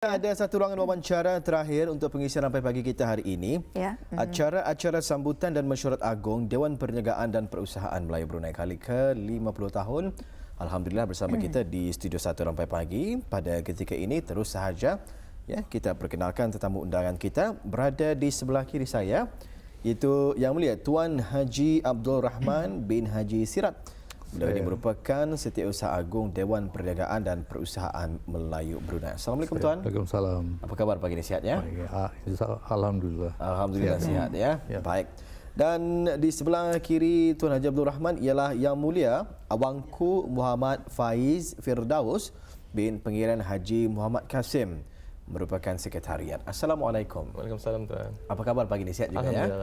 Ada satu ruangan wawancara terakhir untuk pengisian Rampai Pagi kita hari ini. Ya. Acara sambutan dan mesyuarat agung Dewan Perniagaan dan Perusahaan Melayu Brunei kali ke-50 tahun. Alhamdulillah bersama kita di Studio 1 Rampai Pagi. Pada ketika ini terus sahaja kita perkenalkan tetamu undangan kita berada di sebelah kiri saya, iaitu Yang Mulia Tuan Haji Abdul Rahman bin Haji Sirat. Beliau ini merupakan Setiausaha Agung Dewan Perniagaan dan Perusahaan Melayu Brunei. Assalamualaikum Tuan. Waalaikumsalam. Apa kabar pagi ini, sihat ya? Alhamdulillah. Alhamdulillah sihat ya. Baik. Dan di sebelah kiri Tuan Haji Abdul Rahman ialah Yang Mulia Awangku Muhammad Faiz Firdaus bin Pengiran Haji Muhammad Kasim, merupakan sekretariat. Assalamualaikum. Waalaikumsalam Tuan. Apa kabar pagi ini, sihat juga ya?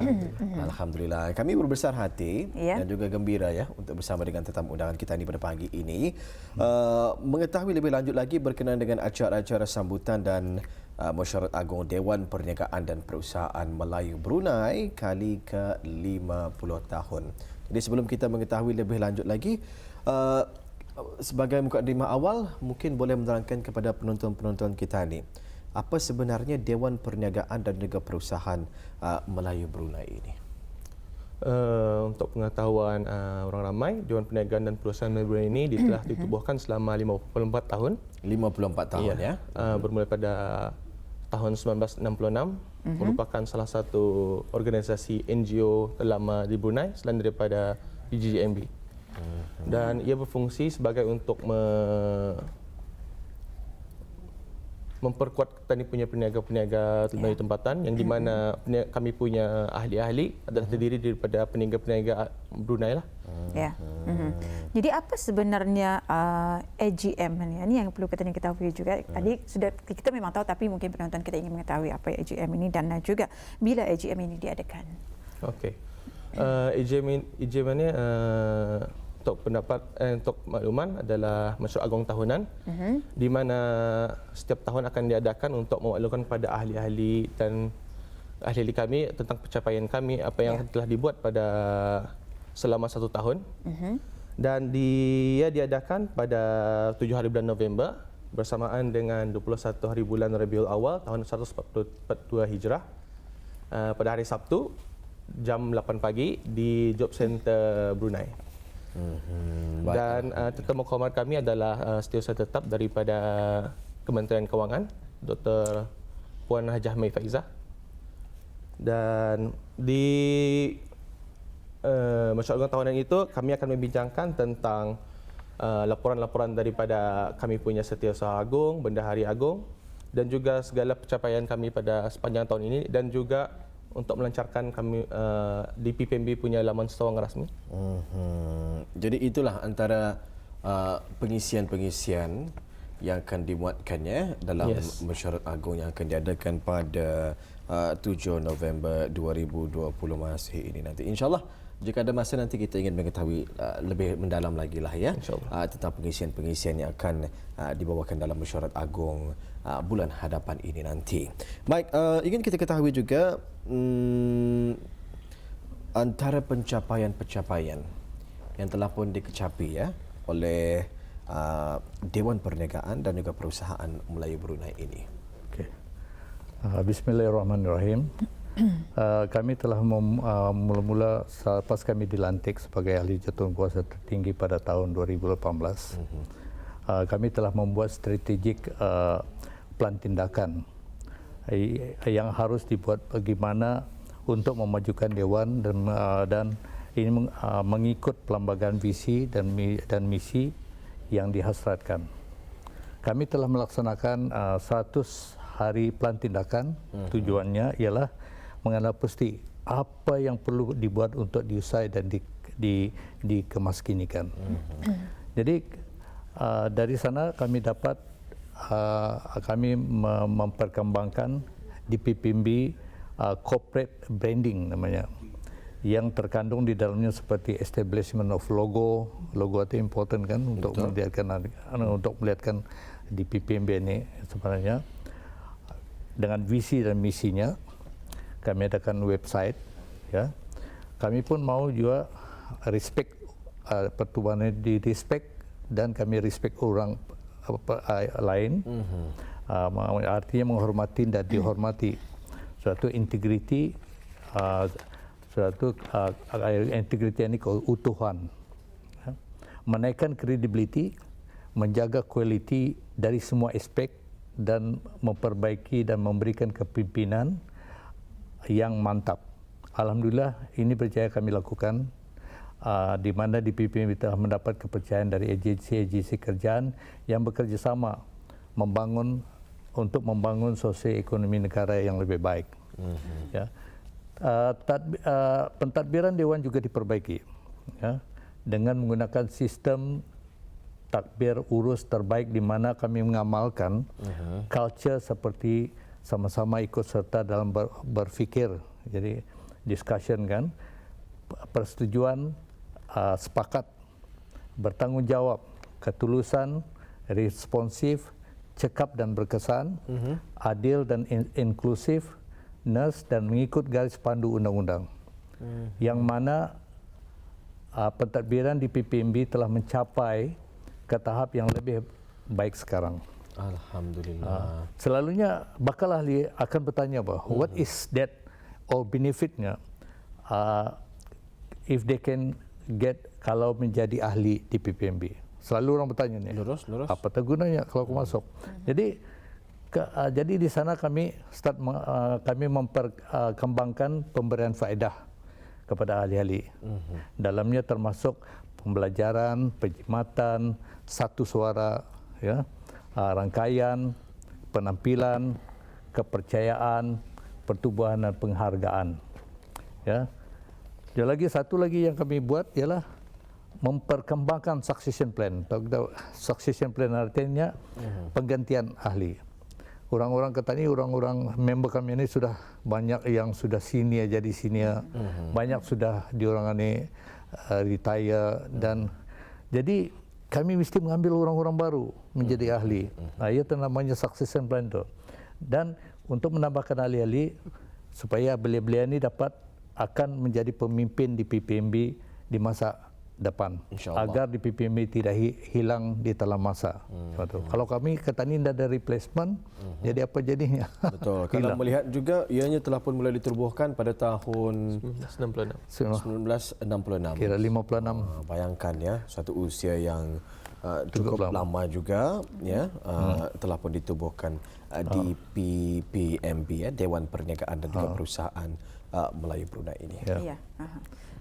Alhamdulillah. Kami berbesar hati dan juga gembira ya untuk bersama dengan tetamu undangan kita ini pada pagi ini mengetahui lebih lanjut lagi berkenaan dengan acara-acara sambutan dan mesyuarat agung Dewan Perniagaan dan Perusahaan Melayu Brunei kali ke-50 tahun. Jadi sebelum kita mengetahui lebih lanjut lagi, sebagai mukadimah awal mungkin boleh menerangkan kepada penonton-penonton kita ni, apa sebenarnya Dewan Perniagaan dan juga Perusahaan Melayu Brunei ini? Untuk pengetahuan orang ramai, Dewan Perniagaan dan Perusahaan Melayu Brunei ini telah ditubuhkan selama 54 tahun. 54 tahun ya. Bermula pada tahun 1966, merupakan salah satu organisasi NGO terlama di Brunei selain daripada DJMB. Dan ia berfungsi sebagai untuk memperkuat tadi punya peniaga-peniaga Melayu tempatan, yang di mana kami punya ahli-ahli adalah terdiri daripada peniaga-peniaga Brunei lah. Jadi apa sebenarnya AGM ini yang perlu kita ketahui juga. Tadi sudah kita memang tahu, tapi mungkin penonton kita ingin mengetahui apa AGM ini dan juga bila AGM ini diadakan. Okey. AGM ini untuk makluman adalah mesyuarat agung tahunan, di mana setiap tahun akan diadakan untuk memaklumkan kepada ahli-ahli dan ahli-ahli kami tentang pencapaian kami, apa yang telah dibuat pada selama satu tahun. Dan dia diadakan pada 7 hari bulan November bersamaan dengan 21 hari bulan Rabiul Awal tahun 1442 Hijrah, pada hari Sabtu jam 8 pagi di Job Center Brunei. Dan tetamu kehormat kami adalah setiausaha tetap daripada Kementerian Kewangan, Dr. Puan Hajah Mai Faizah. Dan di mesyuarat agung tahunan itu kami akan membincangkan tentang laporan-laporan daripada kami punya Setiausaha Agung, Bendahari Agung, dan juga segala pencapaian kami pada sepanjang tahun ini, dan juga untuk melancarkan kami di PPMB punya laman sawang rasmi. Jadi itulah antara pengisian-pengisian yang akan dimuatkannya dalam mesyuarat agung yang akan diadakan pada 7 November 2020 Masih ini nanti. InsyaAllah jika ada masa nanti kita ingin mengetahui lebih mendalam lagi lah ya tentang pengisian-pengisian yang akan dibawakan dalam mesyuarat agung bulan hadapan ini nanti. Baik, ingin kita ketahui juga antara pencapaian-pencapaian yang telah pun dikecapi ya oleh Dewan Perniagaan dan juga Perusahaan Melayu Brunei ini. Okay. Bismillahirrahmanirrahim. Kami telah mula-mula selepas kami dilantik sebagai ahli jawatankuasa tertinggi pada tahun 2018. Kami telah membuat strategik plan tindakan yang harus dibuat bagaimana untuk memajukan Dewan dan ini mengikut pelambagaan visi dan misi yang dihasratkan. Kami telah melaksanakan 100 hari plan tindakan. Tujuannya ialah mengenal pasti apa yang perlu dibuat untuk diusai dan dikemaskinikan. Jadi dari sana kami dapat kami memperkembangkan di PPMB corporate branding namanya, yang terkandung di dalamnya seperti establishment of logo itu important kan. Betul. untuk melihatkan di PPMB ini sebenarnya dengan visi dan misinya. Kami adakan website ya. Kami pun mau juga respect pertubuhan di respect, dan kami respect orang lain. artinya menghormati dan dihormati. Suatu integriti, integriti ini keutuhan. Menaikkan kredibiliti, menjaga kualiti dari semua aspek dan memperbaiki dan memberikan kepimpinan yang mantap. Alhamdulillah ini berjaya kami lakukan, di mana DPPMB telah mendapat kepercayaan dari agensi-agensi kerjaan yang bekerjasama untuk membangun sosioekonomi negara yang lebih baik. Ya. Pentadbiran Dewan juga diperbaiki, ya, dengan menggunakan sistem takbir urus terbaik, di mana kami mengamalkan culture seperti sama-sama ikut serta dalam berfikir. Jadi discussion kan, persetujuan, sepakat, bertanggung jawab, ketulusan, responsif, cekap dan berkesan, adil dan inklusif, dan mengikut garis pandu undang-undang. Yang mana pentadbiran di PPMB telah mencapai ke tahap yang lebih baik sekarang. Alhamdulillah. Selalunya bakal ahli akan bertanya what is that or benefitnya if they can get kalau menjadi ahli di PPMB. Selalu orang bertanya nih. Lurus. Apa gunanya kalau aku masuk? Jadi di sana kami memperkembangkan pemberian faedah kepada ahli-ahli. Dalamnya termasuk pembelajaran, penjimatan, satu suara, ya, rangkaian, penampilan, kepercayaan, pertubuhan dan penghargaan. Ya. Satu lagi yang kami buat ialah memperkembangkan succession plan. Succession plan artinya penggantian ahli. Orang-orang kata ini, orang-orang member kami ini sudah banyak yang sudah senior jadi senior, banyak sudah diorang ini retire, dan jadi kami mesti mengambil orang-orang baru menjadi ahli. Nah, itu namanya succession plan itu. Dan untuk menambahkan ahli-ahli supaya beliau-beliau ini akan menjadi pemimpin di PPMB di masa depan, agar di PPMB tidak hilang di telan masa. Kalau kami kata ini tidak ada replacement, jadi apa jadinya? Betul. Kalau melihat juga ianya telah pun mulai ditubuhkan pada tahun 1966. Kira 56. Bayangkan ya, satu usia yang cukup lama juga, ya, telah pun ditubuhkan di PPMB, ya, Dewan Perniagaan dan juga Perusahaan Melayu Brunei ini. Ya.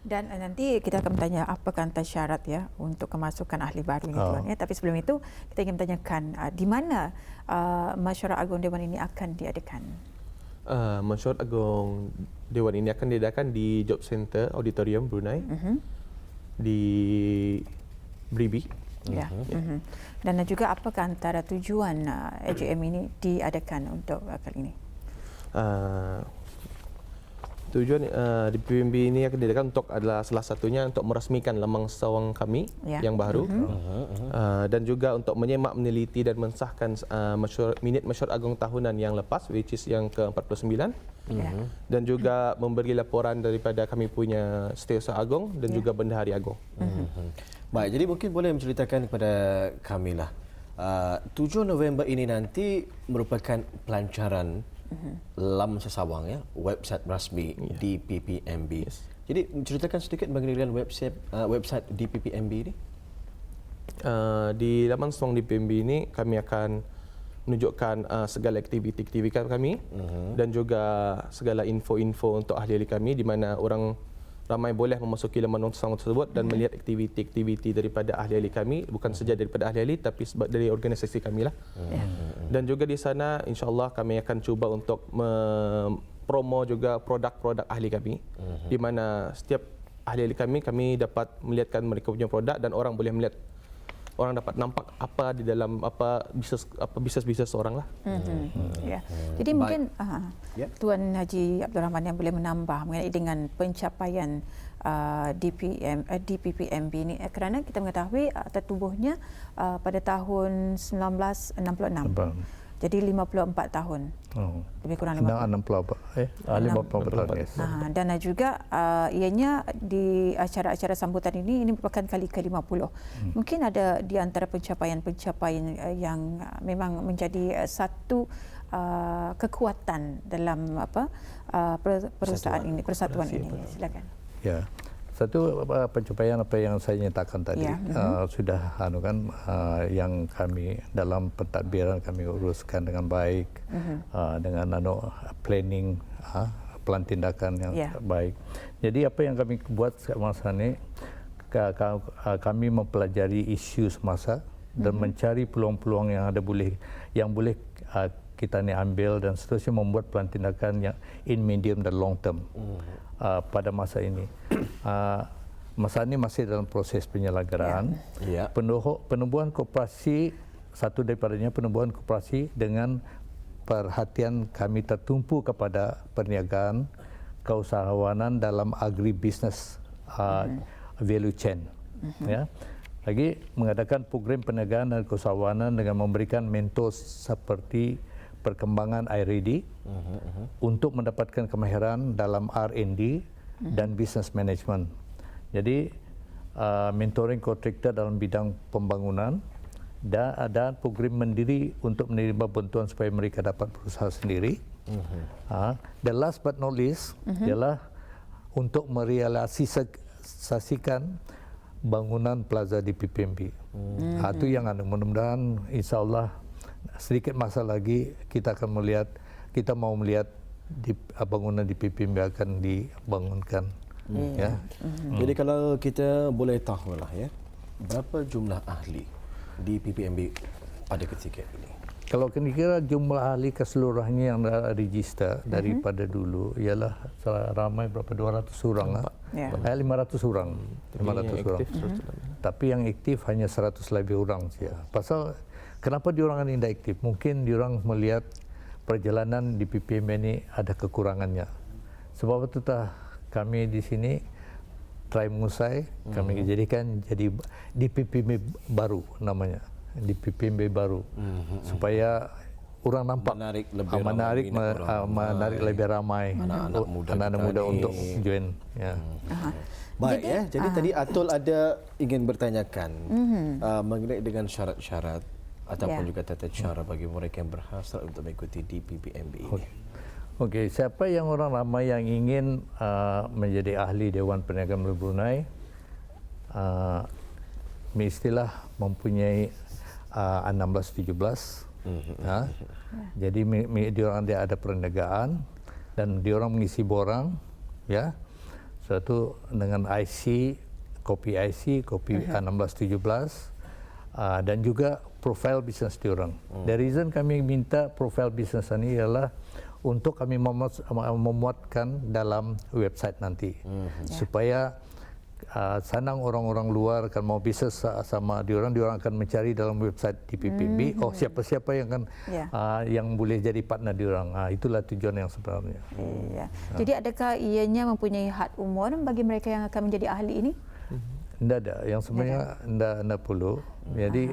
Dan nanti kita akan bertanya apakah antara syarat, ya, untuk kemasukan ahli baru ini, Tuan, ya. Tapi sebelum itu kita ingin bertanyakan di mana Mesyuarat Agung Dewan ini akan diadakan? Mesyuarat Agung Dewan ini akan diadakan di Job Center Auditorium Brunei di Bribi. Ya. Dan juga apakah antara tujuan AGM ini diadakan untuk kali ini? Tujuan di PPMB ini akan diadakan adalah salah satunya untuk meresmikan lemang sawang kami yang baru, dan juga untuk menyemak, meneliti dan mensahkan minit Mesyuarat Agung tahunan yang lepas, which is yang ke-49, dan juga memberi laporan daripada kami punya Setiausaha Agung dan juga Bendahari Agung. Baik, jadi mungkin boleh menceritakan kepada kami lah, 7 November ini nanti merupakan pelancaran Lam Sesawang, ya, website rasmi di PPMB. Jadi menceritakan sedikit mengenai website di PPMB ini. Di laman Sesawang di PPMB ini kami akan menunjukkan segala aktiviti kami dan juga segala info-info untuk ahli-ahli kami, di mana orang ramai boleh memasuki laman Sesawang tersebut dan melihat aktiviti-aktiviti daripada ahli-ahli kami, bukan saja daripada ahli-ahli tapi dari organisasi kami lah. Dan juga di sana insya-Allah kami akan cuba untuk mempromo juga produk-produk ahli kami, di mana setiap ahli-ahli kami dapat melihatkan mereka punya produk, dan orang boleh melihat, orang dapat nampak apa di dalam bisnes orang lah. Ya. Jadi mungkin Tuan Haji Abdul Rahman yang boleh menambah mengenai dengan pencapaian DPPMB ini, kerana kita mengetahui tertubuhnya pada tahun 1966. Jadi 54 tahun. Lebih kurang 54 tahun. Yes. Dan juga ianya di acara-acara sambutan ini merupakan kali ke-50. Mungkin ada di antara pencapaian-pencapaian yang memang menjadi satu kekuatan dalam perusahaan ini, persatuan ini. Silakan. Ya. Satu pencapaian apa yang saya nyatakan tadi sudah yang kami dalam pentadbiran kami uruskan dengan baik dengan planning plan tindakan yang baik. Jadi apa yang kami buat semasa ini kami mempelajari isu semasa dan mencari peluang-peluang yang boleh kita ni ambil dan seterusnya membuat plan tindakan yang in medium dan long term pada masa ini. Masa ini masih dalam proses penyelenggaraan. Penubuhan koperasi, satu daripadanya penubuhan koperasi dengan perhatian kami tertumpu kepada perniagaan, keusahawanan dalam agribusiness value chain. Ya. Lagi mengadakan program perniagaan dan keusahawanan dengan memberikan mentor seperti perkembangan IRD untuk mendapatkan kemahiran dalam R&D dan business management. Jadi mentoring kontraktor dalam bidang pembangunan dan ada program mandiri untuk menerima bantuan supaya mereka dapat berusaha sendiri. The last but not least ialah untuk merealisasikan bangunan plaza di PPMB. Itu yang mudah-mudahan insya-Allah sedikit masa lagi kita mau melihat bangunan di PPMB akan dibangunkan. Ya. Jadi kalau kita boleh tahulah ya, berapa jumlah ahli di PPMB pada ketika ini? Kalau kira-kira jumlah ahli keseluruhannya yang register daripada dulu ialah ramai berapa 200 orang lah. 500 orang. 500 orang. Tapi yang aktif hanya 100 lebih orang saja. Pasal kenapa diorang ini tidak aktif? Mungkin diorang melihat perjalanan di PPM ini ada kekurangannya. Sebab itu kami di sini try mengusai, kami jadikan jadi di PPM baru namanya. Di PPMB baru supaya orang nampak menarik lebih ramai anak-anak muda untuk join ya. Baik ya. Jadi tadi Atul ada ingin bertanyakan mengenai dengan syarat-syarat ataupun juga tata cara bagi mereka yang berhasrat untuk mengikuti di PPMB ini. Okey, siapa yang orang ramai yang ingin menjadi ahli Dewan Perniagaan Brunei mestilah mempunyai 16-17. Jadi diorang dia ada perniagaan dan diorang mengisi borang ya. Satu dengan IC, kopi 16-17 dan juga profil bisnes diorang. The reason kami minta profil bisnes ini ialah untuk kami memuatkan dalam website nanti supaya senang orang-orang luar kan mau bisnes sama diorang akan mencari dalam website di PPMB siapa-siapa yang yang boleh jadi partner diorang. Itulah tujuan yang sebenarnya. Jadi adakah ianya mempunyai had umur bagi mereka yang akan menjadi ahli ini? Tidak ada. Yang sebenarnya tidak perlu. Jadi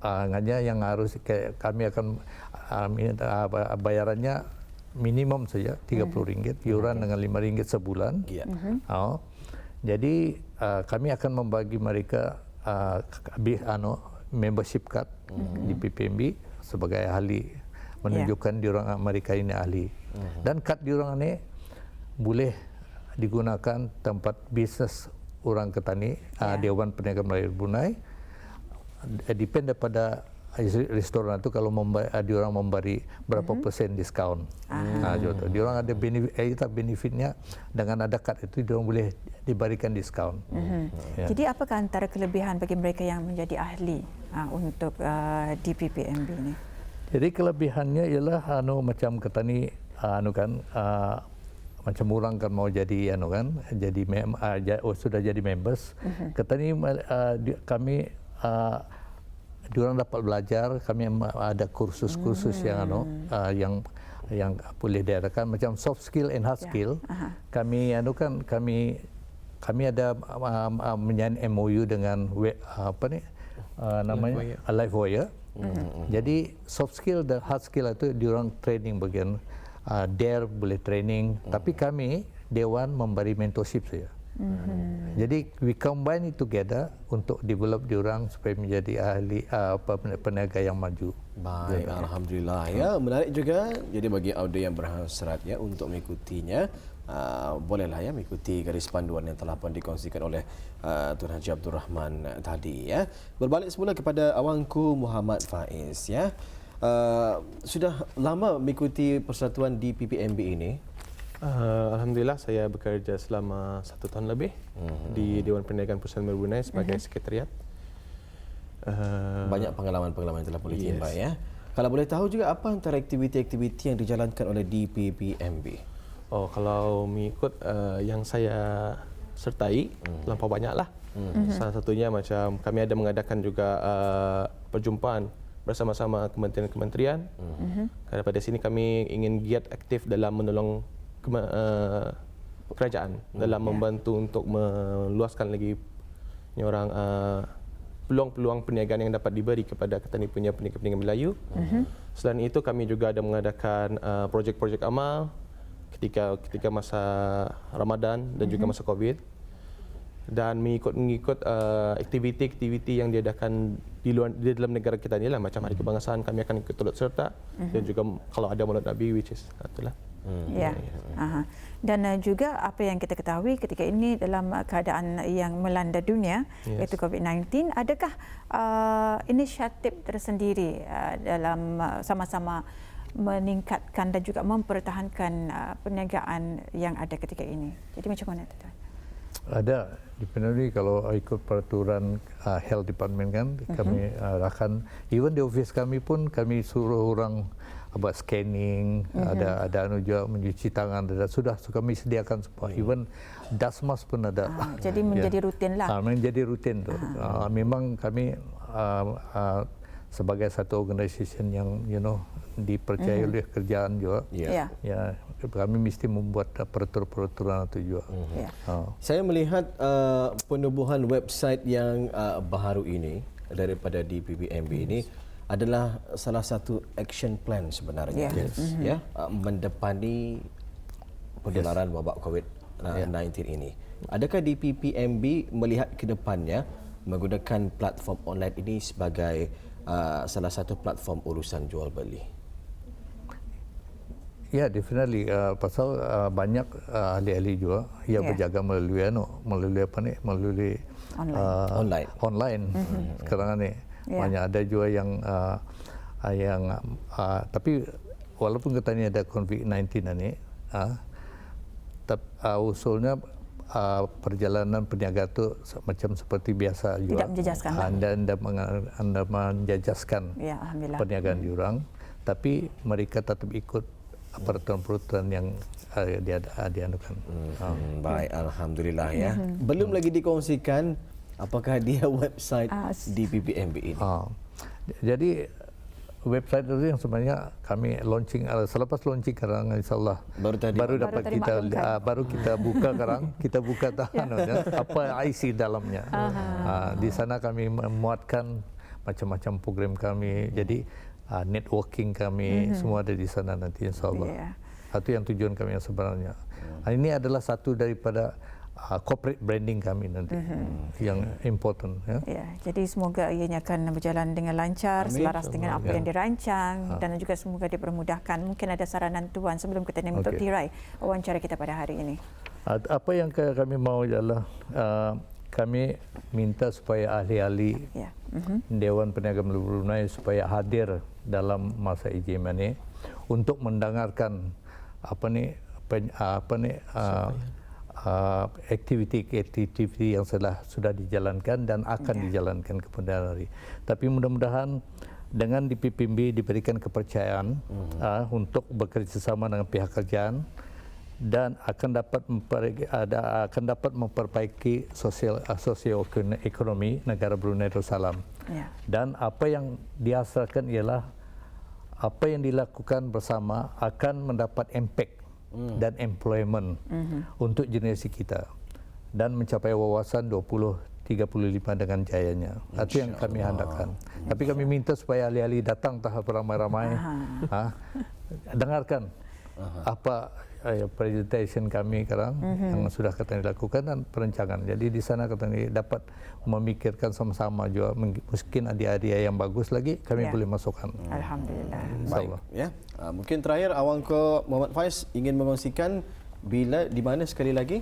hanya yang harus kami akan bayarannya minimum saja RM30, iuran dengan RM5 sebulan. Jadi kami akan membagi mereka membership card di PPMB sebagai ahli, menunjukkan diorang mereka ini ahli. Dan kad diorang ini boleh digunakan tempat bisnes orang Ketani, Dewan Perniagaan Melayu Brunei. Depend daripada restoran itu kalau diorang memberi berapa persen diskaun. Diorang ada benefitnya dengan ada kad itu diorang boleh diberikan diskaun. Jadi apakah antara kelebihan bagi mereka yang menjadi ahli untuk di PPMB ini? Jadi kelebihannya ialah macam Ketani macam orang kan mau jadi sudah jadi members. Ketani kami diorang dapat belajar, kami ada kursus-kursus yang boleh diadakan macam soft skill and hard skill. Kami ada menjalin MOU dengan namanya Livewire Jadi soft skill dan hard skill itu diorang training bagian dare boleh training, tapi kami Dewan memberi mentorship saja. Jadi we combine it together untuk develop diorang supaya menjadi ahli peniaga yang maju. Baik, alhamdulillah ya, menarik juga. Jadi bagi audio yang berhasrat ya untuk mengikutinya, bolehlah ya mengikuti garis panduan yang telah pun dikongsikan oleh Tuan Haji Abdul Rahman tadi ya. Berbalik semula kepada awangku Muhammad Faiz ya. Sudah lama mengikuti persatuan di PPMB ini? Alhamdulillah saya bekerja selama 1 tahun lebih di Dewan Perniagaan Perusahaan Brunei sebagai sekretariat. Banyak pengalaman-pengalaman yang telah boleh timba ya. Kalau boleh tahu juga apa antara aktiviti-aktiviti yang dijalankan oleh DPPMB? Oh, kalau mengikut yang saya sertai, terlampau banyaklah. Salah satunya macam kami ada mengadakan juga perjumpaan bersama-sama kementerian-kementerian. Karena pada sini kami ingin giat aktif dalam menolong kerajaan dalam membantu untuk meluaskan lagi orang peluang-peluang perniagaan yang dapat diberi kepada punya peniaga-peniaga Melayu. Selain itu kami juga ada mengadakan projek-projek amal ketika masa Ramadan dan juga masa Covid, dan mengikut aktiviti-aktiviti yang diadakan di dalam negara kita ni lah, macam Hari Kebangsaan kami akan ikut turut serta, dan juga kalau ada Maulid Nabi, which is itulah. Ya. Dan juga apa yang kita ketahui ketika ini dalam keadaan yang melanda dunia, iaitu COVID-19, adakah inisiatif tersendiri dalam sama-sama meningkatkan dan juga mempertahankan perniagaan yang ada ketika ini? Jadi macam mana Tuan? Ada, definitely kalau ikut peraturan health department kan, kami akan, even di office kami pun kami suruh orang buat scanning, ada juga mencuci tangan, sudah kami sediakan semua, even dust mask pun ada. Jadi menjadi rutin lah. Menjadi rutin tu. Memang kami sebagai satu organisasi yang dipercaya oleh kerjaan juga. Ya, kami mesti membuat peraturan itu juga. Saya melihat penubuhan website yang baharu ini daripada DPPMB ini adalah salah satu action plan sebenarnya, ya, mendepani penularan wabak COVID-19 ini. Adakah DPPMB melihat ke depannya menggunakan platform online ini sebagai salah satu platform urusan jual beli? Ya, definitely. Pasal banyak ahli-ahli juga yang berjaga melalui melalui online. Sekarang ni banyak ada juga yang tapi walaupun katanya ada COVID-19 ini, usulnya perjalanan peniaga itu macam seperti biasa juga. Tidak menjejaskan. Anda menjejaskan perniagaan diorang, tapi mereka tetap ikut peraturan-peraturan yang dianukan. Baik, alhamdulillah ya. Belum lagi dikongsikan apakah dia website DPPMB ini. Jadi website itu yang sebenarnya kami launching, selepas launching sekarang insyaallah baru kita buka sekarang, kita buka apa isi dalamnya. Di sana kami memuatkan macam-macam program kami. Jadi networking kami semua ada di sana nanti insyaallah. Itu yang tujuan kami yang sebenarnya. Ini adalah satu daripada corporate branding kami nanti yang important. Jadi semoga ianya akan berjalan dengan lancar, selaras dengan apa yang dirancang, dan juga semoga dipermudahkan. Mungkin ada saranan Tuan sebelum kita untuk tirai wawancara kita pada hari ini. Apa yang kami mahu adalah kami minta supaya ahli-ahli Dewan Perniagaan Brunei supaya hadir dalam masa IJM ini untuk mendengarkan aktiviti yang sudah dijalankan dan akan dijalankan kemudian hari. Tapi mudah-mudahan dengan DPPMB diberikan kepercayaan untuk bekerjasama dengan pihak kerajaan dan akan dapat memperbaiki sosioekonomi negara Brunei Darussalam. Dan apa yang dihasilkan ialah apa yang dilakukan bersama akan mendapat impact dan employment untuk generasi kita dan mencapai wawasan 2030 35 dengan jayanya. Itu yang kami handakkan. Tapi kami minta supaya ahli-ahli datang tahap ramai-ramai. Dengarkan apa presentation kami sekarang yang sudah kami lakukan dan perencanaan. Jadi di sana kami dapat memikirkan sama-sama juga, mungkin adik-adik yang bagus lagi kami boleh masukkan. Alhamdulillah. Baik, ya. Mungkin terakhir awang ke Muhammad Faiz ingin mengongsikan bila di mana sekali lagi?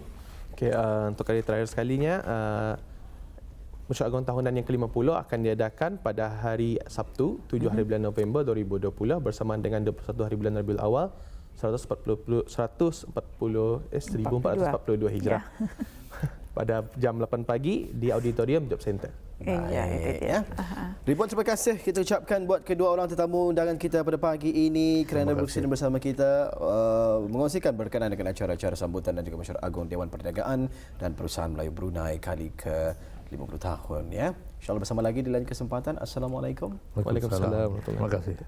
Okey, untuk kali terakhir sekalinya Mesyuarat Agung Tahunan yang ke-50 akan diadakan pada hari Sabtu 7 hari bulan November 2020 bersamaan dengan 21 hari bulan Rabiul Awal 1442 Hijrah. Pada jam 8 pagi di auditorium Job Center. Baik, ya. Ribuan terima kasih kita ucapkan buat kedua orang tetamu undangan kita pada pagi ini kerana bersama bersama kita mengongsikan berkenaan dengan acara-acara sambutan dan juga Mesyuarat Agung Dewan Perniagaan dan Perusahaan Melayu Brunei kali ke 50 tahun, ya. InsyaAllah bersama lagi di lain kesempatan. Assalamualaikum. Waalaikumsalam. Terima kasih.